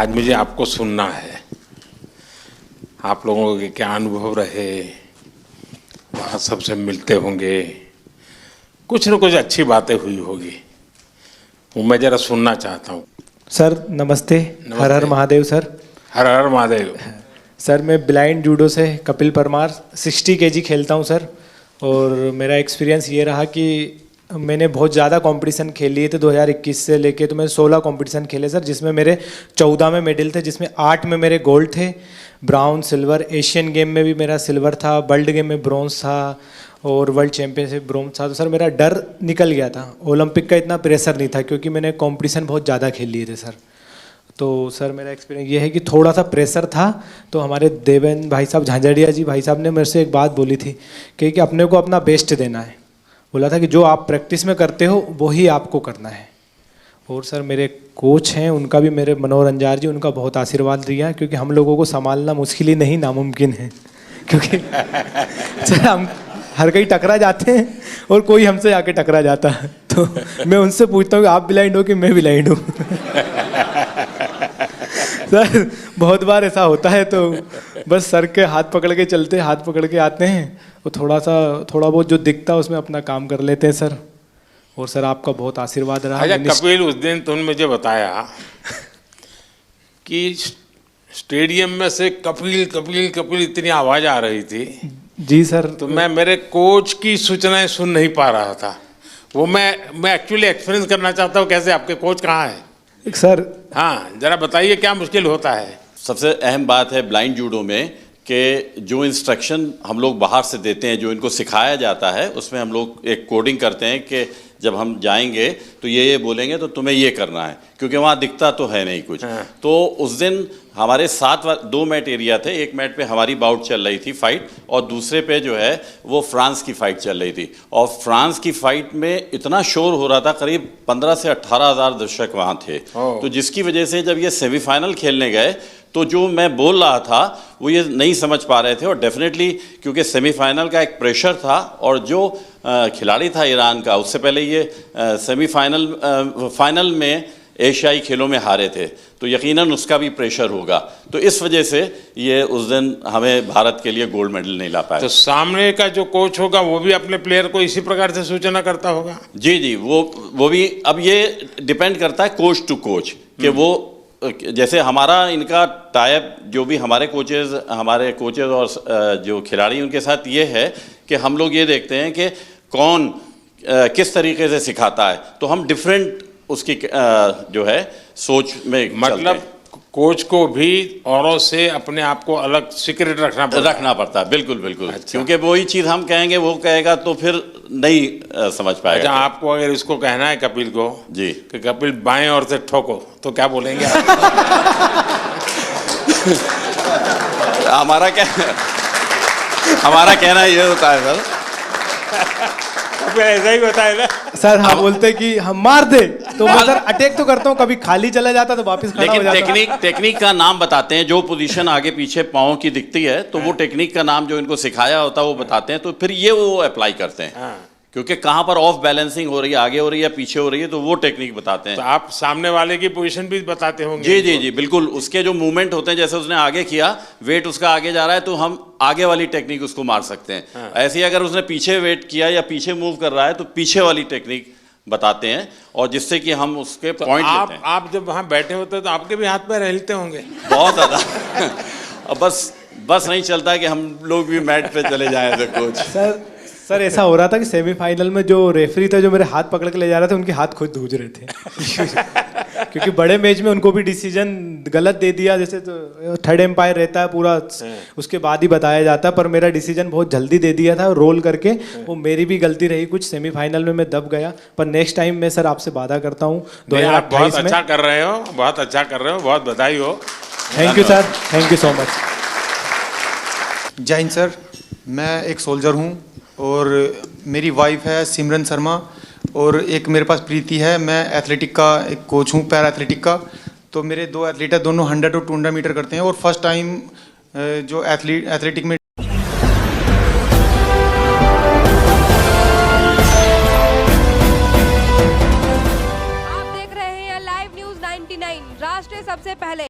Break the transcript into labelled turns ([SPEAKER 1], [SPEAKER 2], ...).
[SPEAKER 1] आज मुझे आपको सुनना है, आप लोगों के क्या अनुभव रहे, वहाँ सबसे मिलते होंगे, कुछ न कुछ अच्छी बातें हुई होगी, वो मैं जरा सुनना चाहता हूँ।
[SPEAKER 2] सर नमस्ते। हर हर महादेव सर।
[SPEAKER 1] हर हर महादेव।
[SPEAKER 2] सर मैं ब्लाइंड जूडो से कपिल परमार 60 केजी खेलता हूँ सर। और मेरा एक्सपीरियंस ये रहा कि मैंने बहुत ज़्यादा कंपटीशन खेल लिए थे 2021 से लेके, तो मैंने 16 कंपटीशन खेले सर, जिसमें मेरे 14 में मेडल थे, जिसमें 8 में मेरे गोल्ड थे, ब्राउन सिल्वर, एशियन गेम में भी मेरा सिल्वर था, वर्ल्ड गेम में ब्रॉन्ज था और वर्ल्ड चैंपियनशिप ब्रॉन्ज था। तो सर मेरा डर निकल गया था, ओलंपिक का इतना प्रेशर नहीं था क्योंकि मैंने कंपटीशन बहुत ज़्यादा खेल लिए थे सर। तो सर मेरा एक्सपीरियंस ये है कि थोड़ा सा प्रेशर था। तो हमारे देवेंद्र भाई साहब, झांझड़िया जी भाई साहब ने मेरे से एक बात बोली थी कि अपने को अपना बेस्ट देना है। बोला था कि जो आप प्रैक्टिस में करते हो वही आपको करना है। और सर मेरे कोच हैं, उनका भी, मेरे मनोहर अंजार जी, उनका बहुत आशीर्वाद दिया, क्योंकि हम लोगों को संभालना मुश्किल ही नहीं नामुमकिन है। क्योंकि सर हम हर कहीं टकरा जाते हैं और कोई हमसे आके टकरा जाता है। तो मैं उनसे पूछता हूँ कि आप ब्लाइंड हो कि मैं ब्लाइंड हूँ। सर बहुत बार ऐसा होता है, तो बस सर के हाथ पकड़ के चलते, हाथ पकड़ के आते हैं, वो थोड़ा बहुत जो दिखता है उसमें अपना काम कर लेते हैं सर। और सर आपका बहुत आशीर्वाद रहा।
[SPEAKER 1] अच्छा कपिल, उस दिन तुमने मुझे बताया कि स्टेडियम में से कपिल कपिल कपिल इतनी आवाज़ आ रही थी।
[SPEAKER 2] जी सर।
[SPEAKER 1] तो मैं मेरे कोच की सूचनाएं सुन नहीं पा रहा था। वो मैं एक्चुअली एक्सपीरियंस करना चाहता हूँ, कैसे आपके कोच कहाँ है
[SPEAKER 2] सर?
[SPEAKER 1] हाँ जरा बताइए क्या मुश्किल होता है।
[SPEAKER 3] सबसे अहम बात है ब्लाइंड जूडो में कि जो इंस्ट्रक्शन हम लोग बाहर से देते हैं, जो इनको सिखाया जाता है, उसमें हम लोग एक कोडिंग करते हैं कि जब हम जाएंगे तो ये बोलेंगे तो तुम्हें ये करना है, क्योंकि वहाँ दिखता तो है नहीं कुछ।
[SPEAKER 1] हाँ।
[SPEAKER 3] तो उस दिन हमारे 2 मैट एरिया थे। एक मैट पे हमारी बाउट चल रही थी फाइट, और दूसरे पे जो है वो फ्रांस की फाइट चल रही थी। और फ्रांस की फाइट में इतना शोर हो रहा था, करीब 15 से 18 हज़ार दर्शक वहाँ थे। तो जिसकी वजह से जब ये सेमीफाइनल खेलने गए तो जो मैं बोल रहा था वो ये नहीं समझ पा रहे थे। और डेफिनेटली क्योंकि सेमीफाइनल का एक प्रेशर था, और जो खिलाड़ी था ईरान का, उससे पहले ये फाइनल में एशियाई खेलों में हारे थे, तो यकीनन उसका भी प्रेशर होगा। तो इस वजह से ये उस दिन हमें भारत के लिए गोल्ड मेडल नहीं ला पाया।
[SPEAKER 1] तो सामने का जो कोच होगा वो भी अपने प्लेयर को इसी प्रकार से सूचना करता होगा?
[SPEAKER 3] जी, वो भी। अब ये डिपेंड करता है कोच टू कोच कि वो, जैसे हमारा इनका टाइप, जो भी हमारे कोचेज और जो खिलाड़ी, उनके साथ ये है कि हम लोग ये देखते हैं कि कौन किस तरीके से सिखाता है, तो हम डिफरेंट उसकी जो है सोच में,
[SPEAKER 1] मतलब कोच को भी औरों से अपने आप को अलग सीक्रेट रखना
[SPEAKER 3] पड़ता है। बिल्कुल बिल्कुल।
[SPEAKER 1] अच्छा।
[SPEAKER 3] क्योंकि वही चीज़ हम कहेंगे वो कहेगा तो फिर नहीं समझ पाएगा।
[SPEAKER 1] अच्छा, आपको अगर इसको कहना है कपिल को
[SPEAKER 3] जी
[SPEAKER 1] कि कपिल बाएं ओर से ठोको, तो क्या बोलेंगे आप?
[SPEAKER 3] हमारा कहना ये होता है सर।
[SPEAKER 1] ऐसा ही होता है ना
[SPEAKER 2] सर? हम बोलते कि हम मार दे, तो मैं सर अटैक तो करता हूँ, कभी खाली चला जाता तो वापस खड़ा हो जाता।
[SPEAKER 3] लेकिन टेक्निक का नाम बताते हैं, जो पोजीशन आगे पीछे पाँव की दिखती है, तो वो टेक्निक का नाम जो इनको सिखाया होता है वो बताते हैं, तो फिर ये वो अप्लाई करते हैं। क्योंकि कहाँ पर ऑफ बैलेंसिंग हो रही है, आगे हो रही है, पीछे हो रही है, तो वो टेक्निक बताते हैं।
[SPEAKER 1] तो आप सामने वाले की पोजीशन भी बताते होंगे?
[SPEAKER 3] जी जी जी बिल्कुल। उसके जो मूवमेंट होते हैं, जैसे उसने आगे किया, वेट उसका आगे जा रहा है, तो हम आगे वाली टेक्निक उसको मार सकते हैं। ऐसे ही अगर उसने पीछे वेट किया या पीछे मूव कर रहा है, तो पीछे वाली टेक्निक बताते हैं, और जिससे कि हम उसके पॉइंट लेते हैं।
[SPEAKER 1] आप जब वहाँ बैठे होते हैं तो आपके भी हाथ पैर हिलते होंगे?
[SPEAKER 3] बहुत ज़्यादा। बस नहीं चलता कि हम लोग भी मैट पे चले जाएं तो कोच।
[SPEAKER 2] सर ऐसा हो रहा था कि सेमीफाइनल में जो रेफरी थे, जो मेरे हाथ पकड़ के ले जा रहे थे, उनके हाथ खुद धूज रहे थे। क्योंकि बड़े मैच में उनको भी डिसीजन गलत दे दिया, जैसे तो थर्ड एम्पायर रहता है पूरा, उसके बाद ही बताया जाता है, पर मेरा डिसीजन बहुत जल्दी दे दिया था रोल करके। वो मेरी भी गलती रही कुछ, सेमीफाइनल में मैं दब गया। पर नेक्स्ट टाइम मैं सर आपसे वादा करता हूँ 2028
[SPEAKER 1] बहुत अच्छा कर रहे हो, बहुत अच्छा कर रहे हो, बहुत बधाई हो।
[SPEAKER 2] Thank you sir, thank you so much.
[SPEAKER 4] जय हिंद सर। मैं एक सोल्जर हूँ और मेरी वाइफ है सिमरन शर्मा, और एक मेरे पास प्रीति है। मैं एथलेटिक का एक कोच हूँ, पैरा एथलेटिक का। तो मेरे 2 एथलीट है, दोनों 100 और 200 मीटर करते हैं, और फर्स्ट टाइम जो एथलेटिक में
[SPEAKER 5] आप देख रहे हैं लाइव न्यूज़ 99, राष्ट्र सबसे पहले।